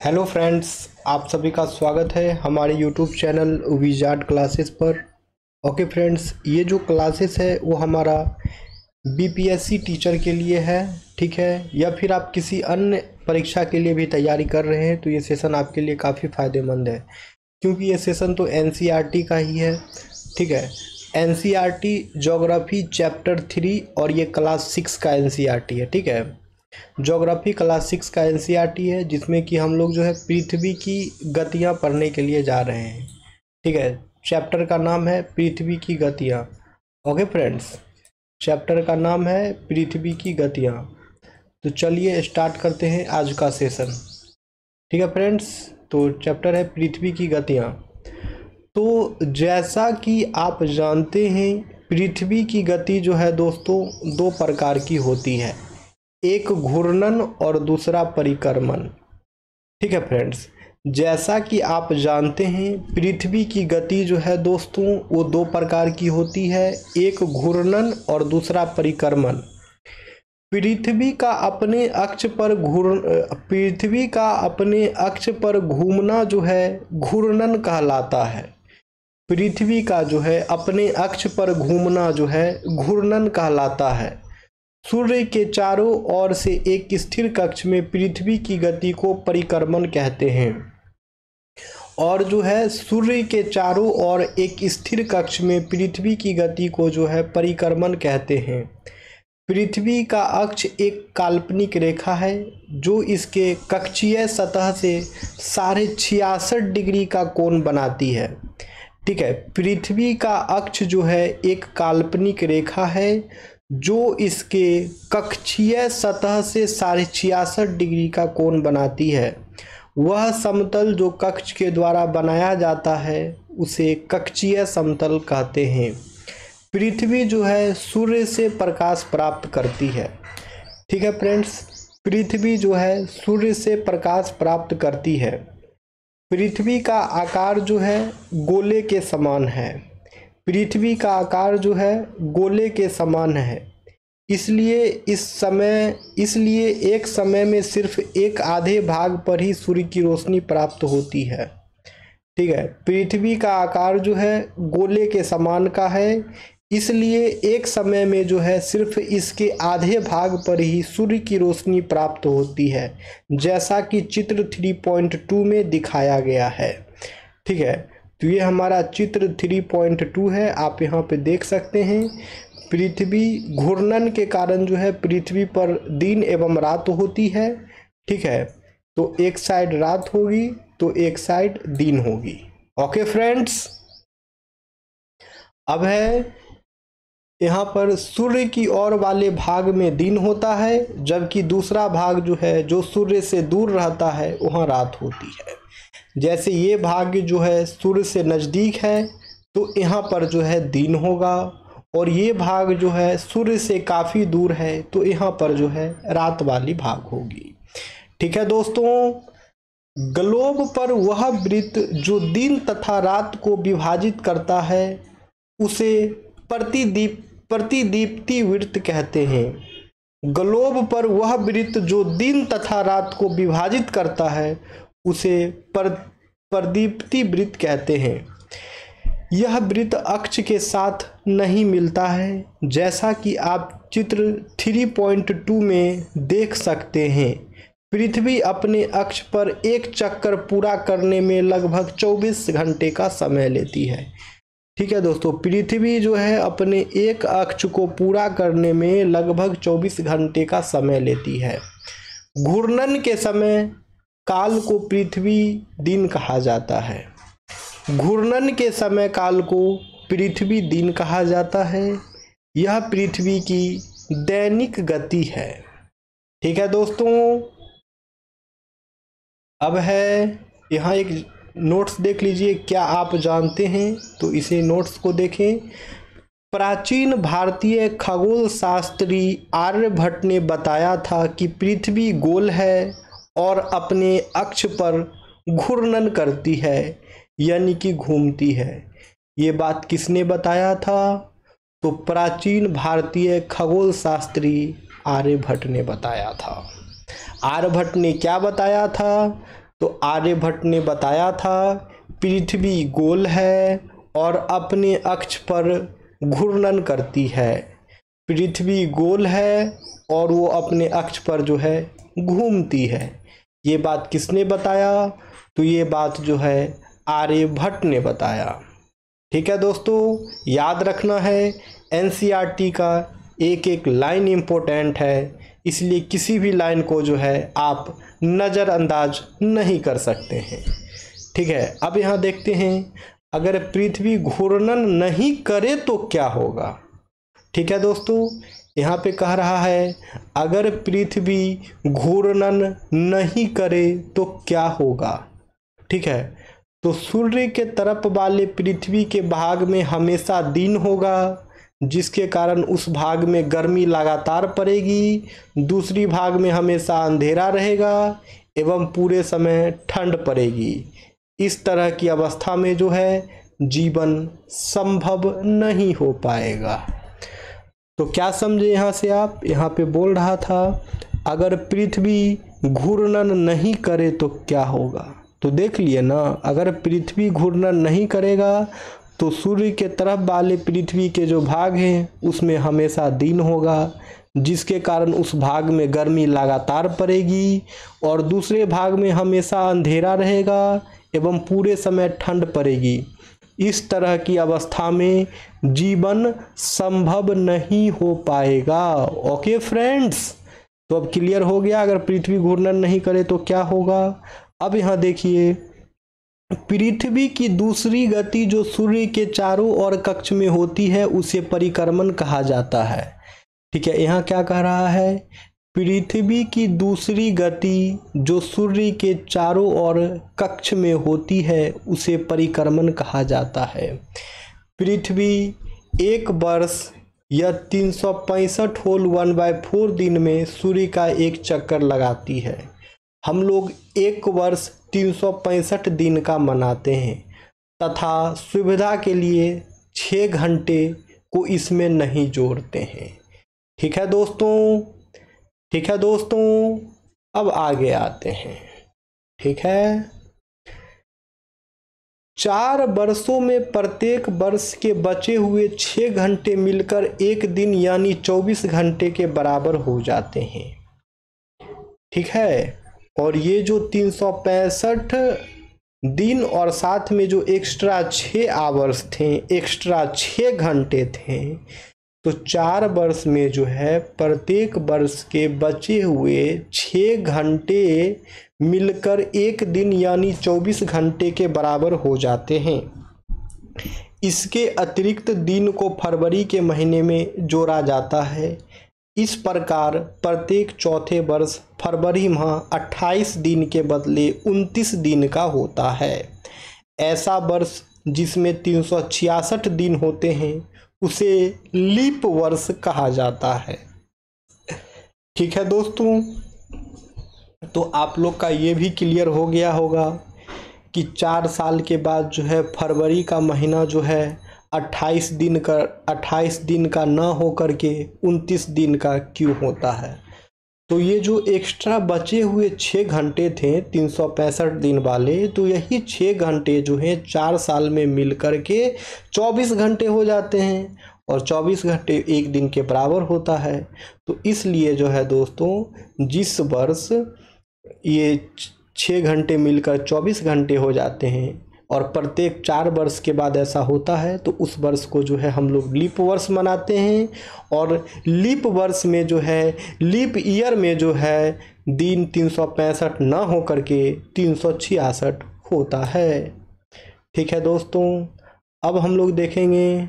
Hello friends, आप सभी का स्वागत है हमारे यूट्यूब चैनल विजार्ड क्लासेस पर। ओके फ्रेंड्स, ये जो क्लासेस है वो हमारा बीपीएससी टीचर के लिए है, ठीक है, या फिर आप किसी अन्य परीक्षा के लिए भी तैयारी कर रहे हैं तो ये सेशन आपके लिए काफ़ी फ़ायदेमंद है, क्योंकि ये सेशन तो एनसीईआरटी का ही है, ठीक है। एनसीईआरटी ज्योग्राफी चैप्टर 3 और ये क्लास 6 का एनसीईआरटी है, ठीक है। ज्योग्राफी क्लास 6 का एनसीईआरटी है, जिसमें कि हम लोग जो है पृथ्वी की गतियां पढ़ने के लिए जा रहे हैं, ठीक है। चैप्टर का नाम है पृथ्वी की गतियां। ओके फ्रेंड्स, चैप्टर का नाम है पृथ्वी की गतियां। तो चलिए स्टार्ट करते हैं आज का सेशन, ठीक है फ्रेंड्स। तो चैप्टर है पृथ्वी की गतियां। तो जैसा कि आप जानते हैं, पृथ्वी की गति जो है दोस्तों दो प्रकार की होती है, एक घूर्णन और दूसरा परिक्रमण, ठीक है फ्रेंड्स। जैसा कि आप जानते हैं, पृथ्वी की गति जो है दोस्तों वो दो प्रकार की होती है, एक घूर्णन और दूसरा परिक्रमण। पृथ्वी का अपने अक्ष पर घूमना जो है घूर्णन कहलाता है। पृथ्वी का जो है अपने अक्ष पर घूमना जो है घूर्णन कहलाता है। सूर्य के चारों ओर से एक स्थिर कक्ष में पृथ्वी की गति को परिक्रमण कहते हैं। और जो है सूर्य के चारों ओर एक स्थिर कक्ष में पृथ्वी की गति को जो है परिक्रमण कहते हैं। पृथ्वी का अक्ष एक काल्पनिक रेखा है जो इसके कक्षीय सतह से 66.5 डिग्री का कोण बनाती है, ठीक है। पृथ्वी का अक्ष जो है एक काल्पनिक रेखा है जो इसके कक्षीय सतह से 66.5 डिग्री का कोण बनाती है। वह समतल जो कक्ष के द्वारा बनाया जाता है उसे कक्षीय समतल कहते हैं। पृथ्वी जो है सूर्य से प्रकाश प्राप्त करती है, ठीक है फ्रेंड्स। पृथ्वी जो है सूर्य से प्रकाश प्राप्त करती है। पृथ्वी का आकार जो है गोले के समान है। पृथ्वी का आकार जो है गोले के समान है, इसलिए एक समय में सिर्फ एक आधे भाग पर ही सूर्य की रोशनी प्राप्त होती है, ठीक है। पृथ्वी का आकार जो है गोले के समान का है, इसलिए एक समय में जो है सिर्फ इसके आधे भाग पर ही सूर्य की रोशनी प्राप्त होती है, जैसा कि चित्र 3.2 में दिखाया गया है, ठीक है। तो ये हमारा चित्र 3.2 है, आप यहाँ पे देख सकते हैं। पृथ्वी घूर्णन के कारण जो है पृथ्वी पर दिन एवं रात होती है, ठीक है। तो एक साइड रात होगी तो एक साइड दिन होगी। ओके फ्रेंड्स, अब है यहाँ पर सूर्य की ओर वाले भाग में दिन होता है, जबकि दूसरा भाग जो है जो सूर्य से दूर रहता है वहाँ रात होती है। जैसे ये भाग जो है सूर्य से नज़दीक है तो यहाँ पर जो है दिन होगा, और ये भाग जो है सूर्य से काफ़ी दूर है तो यहाँ पर जो है रात वाली भाग होगी, ठीक है दोस्तों। ग्लोब पर वह वृत्त जो दिन तथा रात को विभाजित करता है उसे प्रतिदीप्ति वृत्त कहते हैं। ग्लोब पर वह वृत्त जो दिन तथा रात को विभाजित करता है उसे प्रदीप्ति वृत्त कहते हैं। यह वृत्त अक्ष के साथ नहीं मिलता है, जैसा कि आप चित्र 3.2 में देख सकते हैं। पृथ्वी अपने अक्ष पर एक चक्कर पूरा करने में लगभग 24 घंटे का समय लेती है, ठीक है दोस्तों। पृथ्वी जो है अपने एक अक्ष को पूरा करने में लगभग 24 घंटे का समय लेती है। घूर्णन के समय काल को पृथ्वी दिन कहा जाता है। घूर्णन के समय काल को पृथ्वी दिन कहा जाता है। यह पृथ्वी की दैनिक गति है, ठीक है दोस्तों। अब है यहाँ एक नोट्स देख लीजिए, क्या आप जानते हैं, तो इसे नोट्स को देखें। प्राचीन भारतीय खगोल शास्त्री आर्यभट्ट ने बताया था कि पृथ्वी गोल है और अपने अक्ष पर घूर्णन करती है, यानी कि घूमती है। ये बात किसने बताया था? तो प्राचीन भारतीय खगोल शास्त्री आर्यभट्ट ने बताया था। आर्यभट्ट ने क्या बताया था? तो आर्यभट्ट ने बताया था पृथ्वी गोल है और अपने अक्ष पर घूर्णन करती है। पृथ्वी गोल है और वो अपने अक्ष पर जो है घूमती है। ये बात किसने बताया? तो ये बात जो है आर्यभट्ट ने बताया। ठीक है दोस्तों, याद रखना है एनसीईआरटी का एक एक लाइन इम्पोर्टेंट है, इसलिए किसी भी लाइन को जो है आप नज़रअंदाज नहीं कर सकते हैं। ठीक है, अब यहाँ देखते हैं अगर पृथ्वी घूर्णन नहीं करे तो क्या होगा। ठीक है दोस्तों, यहाँ पे कह रहा है अगर पृथ्वी घूर्णन नहीं करे तो क्या होगा। ठीक है, तो सूर्य के तरफ वाले पृथ्वी के भाग में हमेशा दिन होगा, जिसके कारण उस भाग में गर्मी लगातार पड़ेगी, दूसरी भाग में हमेशा अंधेरा रहेगा एवं पूरे समय ठंड पड़ेगी। इस तरह की अवस्था में जो है जीवन संभव नहीं हो पाएगा। तो क्या समझे यहाँ से आप? यहाँ पे बोल रहा था अगर पृथ्वी घूर्णन नहीं करे तो क्या होगा। तो देख लिए ना, अगर पृथ्वी घूर्णन नहीं करेगा तो सूर्य के तरफ वाले पृथ्वी के जो भाग हैं उसमें हमेशा दिन होगा, जिसके कारण उस भाग में गर्मी लगातार पड़ेगी और दूसरे भाग में हमेशा अंधेरा रहेगा एवं पूरे समय ठंड पड़ेगी। इस तरह की अवस्था में जीवन संभव नहीं हो पाएगा। ओके फ्रेंड्स, तो अब क्लियर हो गया अगर पृथ्वी घूर्णन नहीं करे तो क्या होगा। अब यहाँ देखिए, पृथ्वी की दूसरी गति जो सूर्य के चारों ओर कक्ष में होती है उसे परिक्रमण कहा जाता है। ठीक है, यहाँ क्या कह रहा है? पृथ्वी की दूसरी गति जो सूर्य के चारों ओर कक्ष में होती है उसे परिक्रमण कहा जाता है। पृथ्वी एक वर्ष या 365 होल 1/4 दिन में सूर्य का एक चक्कर लगाती है। हम लोग एक वर्ष 365 दिन का मनाते हैं तथा सुविधा के लिए 6 घंटे को इसमें नहीं जोड़ते हैं। ठीक है दोस्तों, ठीक है दोस्तों, अब आगे आते हैं। ठीक है, 4 वर्षों में प्रत्येक वर्ष के बचे हुए 6 घंटे मिलकर एक दिन यानी 24 घंटे के बराबर हो जाते हैं। ठीक है, और ये जो 365 दिन और साथ में जो एक्स्ट्रा 6 आवर्स थे, एक्स्ट्रा 6 घंटे थे, तो 4 वर्ष में जो है प्रत्येक वर्ष के बचे हुए 6 घंटे मिलकर एक दिन यानी 24 घंटे के बराबर हो जाते हैं। इसके अतिरिक्त दिन को फरवरी के महीने में जोड़ा जाता है। इस प्रकार प्रत्येक चौथे वर्ष फरवरी माह 28 दिन के बदले 29 दिन का होता है। ऐसा वर्ष जिसमें 366 दिन होते हैं उसे लीप वर्ष कहा जाता है। ठीक है दोस्तों, तो आप लोग का ये भी क्लियर हो गया होगा कि 4 साल के बाद जो है फरवरी का महीना जो है 28 दिन का न हो करके 29 दिन का क्यों होता है। तो ये जो एक्स्ट्रा बचे हुए 6 घंटे थे 365 दिन वाले, तो यही 6 घंटे जो हैं 4 साल में मिल करके 24 घंटे हो जाते हैं और 24 घंटे एक दिन के बराबर होता है। तो इसलिए जो है दोस्तों, जिस वर्ष ये 6 घंटे मिलकर 24 घंटे हो जाते हैं और प्रत्येक 4 वर्ष के बाद ऐसा होता है, तो उस वर्ष को जो है हम लोग लीप वर्ष मनाते हैं। और लीप वर्ष में जो है, लीप ईयर में जो है दिन 365 ना हो करके 366 होता है। ठीक है दोस्तों, अब हम लोग देखेंगे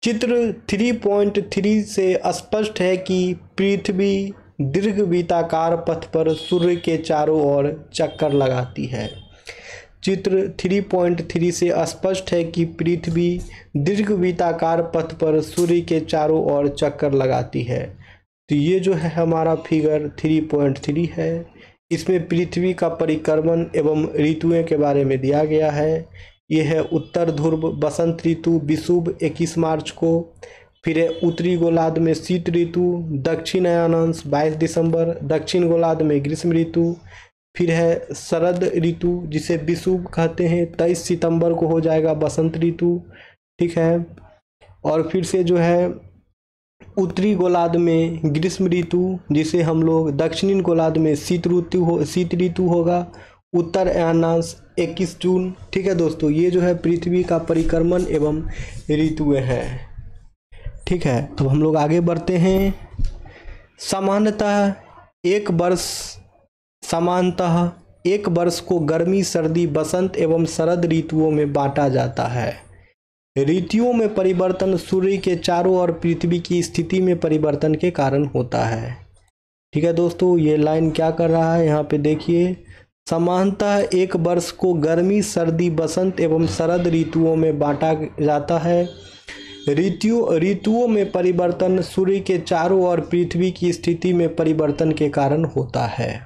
चित्र 3.3 से स्पष्ट है कि पृथ्वी दीर्घवृत्ताकार पथ पर सूर्य के चारों ओर चक्कर लगाती है। चित्र 3.3 से स्पष्ट है कि पृथ्वी दीर्घवृत्ताकार पथ पर सूर्य के चारों ओर चक्कर लगाती है। तो ये जो है हमारा फिगर 3.3 है। इसमें पृथ्वी का परिक्रमण एवं ऋतुओं के बारे में दिया गया है। ये है उत्तर ध्रुव बसंत ऋतु विषुव 21 मार्च को, फिर है उत्तरी गोलार्ध में शीत ऋतु, दक्षिण अयानांश 22 दिसंबर, दक्षिण गोलार्ध में ग्रीष्म ऋतु, फिर है शरद ऋतु जिसे विषुव कहते हैं, 23 सितंबर को हो जाएगा बसंत ऋतु, ठीक है। और फिर से जो है उत्तरी गोलार्ध में ग्रीष्म ऋतु, जिसे हम लोग दक्षिणी गोलार्ध में शीत ऋतु होगा। उत्तर अयनांश 21 जून, ठीक है दोस्तों। ये जो है पृथ्वी का परिक्रमण एवं ऋतुएं हैं, ठीक है। तो हम लोग आगे बढ़ते हैं। सामान्यतः एक वर्ष को गर्मी, सर्दी, बसंत एवं शरद ऋतुओं में बांटा जाता है। ऋतुओं में परिवर्तन सूर्य के चारों ओर पृथ्वी की स्थिति में परिवर्तन के कारण होता है, ठीक है दोस्तों। ये लाइन क्या कर रहा है यहाँ पे देखिए, सामान्यतः एक वर्ष को गर्मी, सर्दी, बसंत एवं शरद ऋतुओं में बांटा जाता है। ऋतुओं में परिवर्तन सूर्य के चारों ओर पृथ्वी की स्थिति में परिवर्तन के कारण होता है।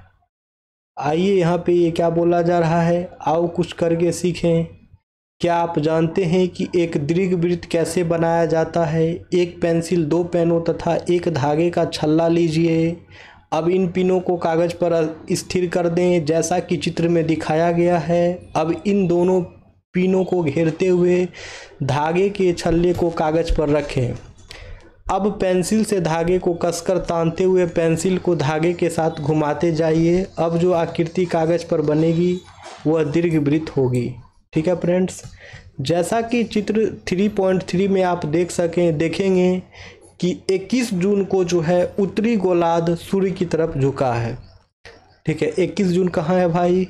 आइए यहाँ पे ये क्या बोला जा रहा है, आओ कुछ करके सीखें। क्या आप जानते हैं कि एक दीर्घवृत्त कैसे बनाया जाता है? एक पेंसिल, 2 पेनों तथा एक धागे का छल्ला लीजिए। अब इन पिनों को कागज पर स्थिर कर दें जैसा कि चित्र में दिखाया गया है। अब इन दोनों पिनों को घेरते हुए धागे के छल्ले को कागज पर रखें। अब पेंसिल से धागे को कसकर तानते हुए पेंसिल को धागे के साथ घुमाते जाइए। अब जो आकृति कागज पर बनेगी वह दीर्घवृत्त होगी, ठीक है फ्रेंड्स। जैसा कि चित्र 3.3 में आप देखेंगे कि 21 जून को जो है उत्तरी गोलार्ध सूर्य की तरफ झुका है, ठीक है। 21 जून कहाँ है भाई?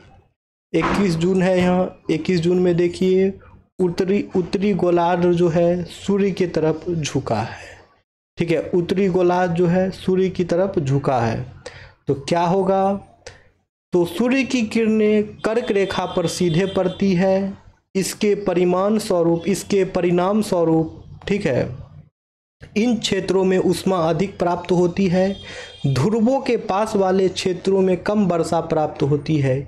21 जून है यहाँ। 21 जून में देखिए उत्तरी गोलार्ध जो है सूर्य की तरफ झुका है, ठीक है। उत्तरी गोलार्ध जो है सूर्य की तरफ झुका है। तो क्या होगा? तो सूर्य की किरणें कर्क रेखा पर सीधे पड़ती है। इसके परिणाम स्वरूप, ठीक है, इन क्षेत्रों में ऊष्मा अधिक प्राप्त होती है। ध्रुवों के पास वाले क्षेत्रों में कम वर्षा प्राप्त होती है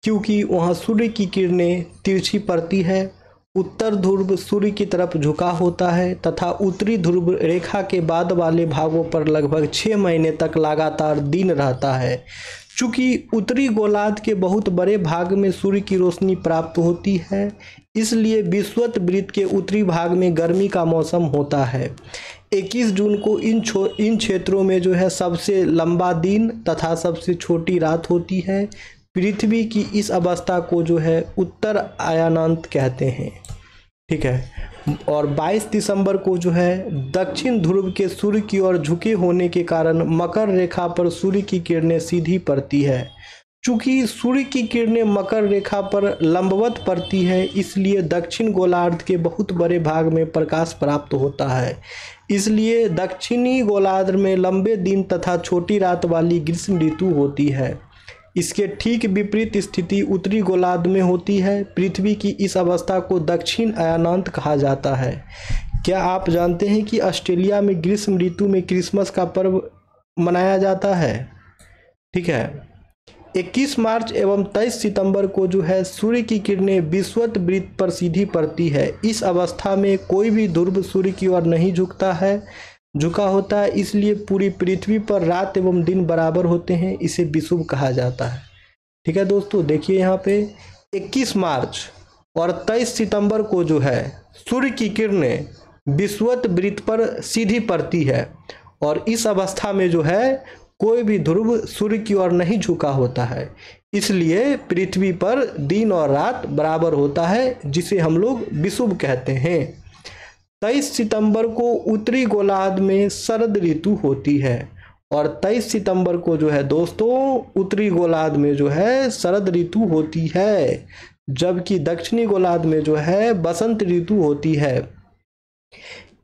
क्योंकि वहां सूर्य की किरणें तिरछी पड़ती है। उत्तर ध्रुव सूर्य की तरफ झुका होता है तथा उत्तरी ध्रुव रेखा के बाद वाले भागों पर लगभग 6 महीने तक लगातार दिन रहता है। चूँकि उत्तरी गोलार्ध के बहुत बड़े भाग में सूर्य की रोशनी प्राप्त होती है, इसलिए विषुवत वृत्त के उत्तरी भाग में गर्मी का मौसम होता है। 21 जून को इन क्षेत्रों में जो है सबसे लंबा दिन तथा सबसे छोटी रात होती है। पृथ्वी की इस अवस्था को जो है उत्तर अयनांत कहते हैं, ठीक है। और 22 दिसंबर को जो है दक्षिण ध्रुव के सूर्य की ओर झुके होने के कारण मकर रेखा पर सूर्य की किरणें सीधी पड़ती है। चूँकि सूर्य की किरणें मकर रेखा पर लंबवत पड़ती है, इसलिए दक्षिण गोलार्ध के बहुत बड़े भाग में प्रकाश प्राप्त होता है। इसलिए दक्षिणी गोलार्ध में लंबे दिन तथा छोटी रात वाली ग्रीष्म ऋतु होती है। इसके ठीक विपरीत स्थिति उत्तरी गोलार्ध में होती है। पृथ्वी की इस अवस्था को दक्षिण अयनांत कहा जाता है। क्या आप जानते हैं कि ऑस्ट्रेलिया में ग्रीष्म ऋतु में क्रिसमस का पर्व मनाया जाता है, ठीक है। 21 मार्च एवं 23 सितंबर को जो है सूर्य की किरणें विषुवत वृत्त पर सीधी पड़ती है। इस अवस्था में कोई भी ध्रुव सूर्य की ओर नहीं झुका होता है, इसलिए पूरी पृथ्वी पर रात एवं दिन बराबर होते हैं। इसे विषुव कहा जाता है, ठीक है दोस्तों। देखिए यहाँ पे 21 मार्च और 23 सितंबर को जो है सूर्य की किरणें विषुवत वृत्त पर सीधी पड़ती है और इस अवस्था में जो है कोई भी ध्रुव सूर्य की ओर नहीं झुका होता है, इसलिए पृथ्वी पर दिन और रात बराबर होता है, जिसे हम लोग विषुव कहते हैं। 23 सितंबर को उत्तरी गोलार्ध में शरद ऋतु होती है और 23 सितंबर को जो है दोस्तों उत्तरी गोलार्ध में जो है शरद ऋतु होती है, जबकि दक्षिणी गोलार्ध में जो है बसंत ऋतु होती है।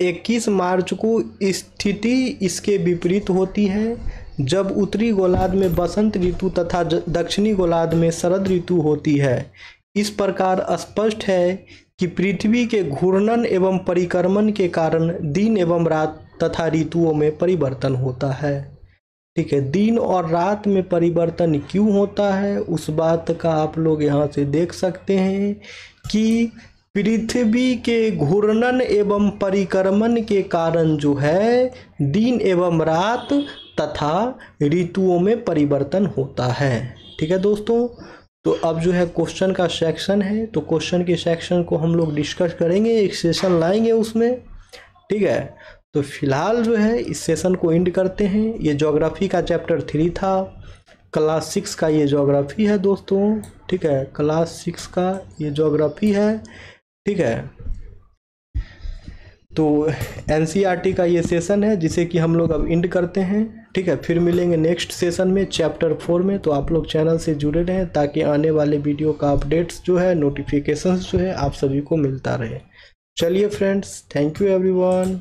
21 मार्च को स्थिति इसके विपरीत होती है, जब उत्तरी गोलार्ध में बसंत ऋतु तथा दक्षिणी गोलार्ध में शरद ऋतु होती है। इस प्रकार स्पष्ट है कि पृथ्वी के घूर्णन एवं परिक्रमण के कारण दिन एवं रात तथा ऋतुओं में परिवर्तन होता है, ठीक है। दिन और रात में परिवर्तन क्यों होता है उस बात का आप लोग यहाँ से देख सकते हैं कि पृथ्वी के घूर्णन एवं परिक्रमण के कारण जो है दिन एवं रात तथा ऋतुओं में परिवर्तन होता है। ठीक है दोस्तों। तो अब जो है क्वेश्चन का सेक्शन है, तो क्वेश्चन के सेक्शन को हम लोग डिस्कस करेंगे, एक सेशन लाएंगे उसमें, ठीक है। तो फिलहाल जो है इस सेशन को एंड करते हैं। ये ज्योग्राफी का चैप्टर 3 था, क्लास 6 का ये ज्योग्राफी है दोस्तों, ठीक है। क्लास 6 का ये ज्योग्राफी है, ठीक है। तो एनसीईआरटी का ये सेशन है जिसे कि हम लोग अब एंड करते हैं, ठीक है। फिर मिलेंगे नेक्स्ट सेशन में चैप्टर 4 में। तो आप लोग चैनल से जुड़े रहें ताकि आने वाले वीडियो का अपडेट्स जो है, नोटिफिकेशंस जो है आप सभी को मिलता रहे। चलिए फ्रेंड्स, थैंक यू एवरीवन।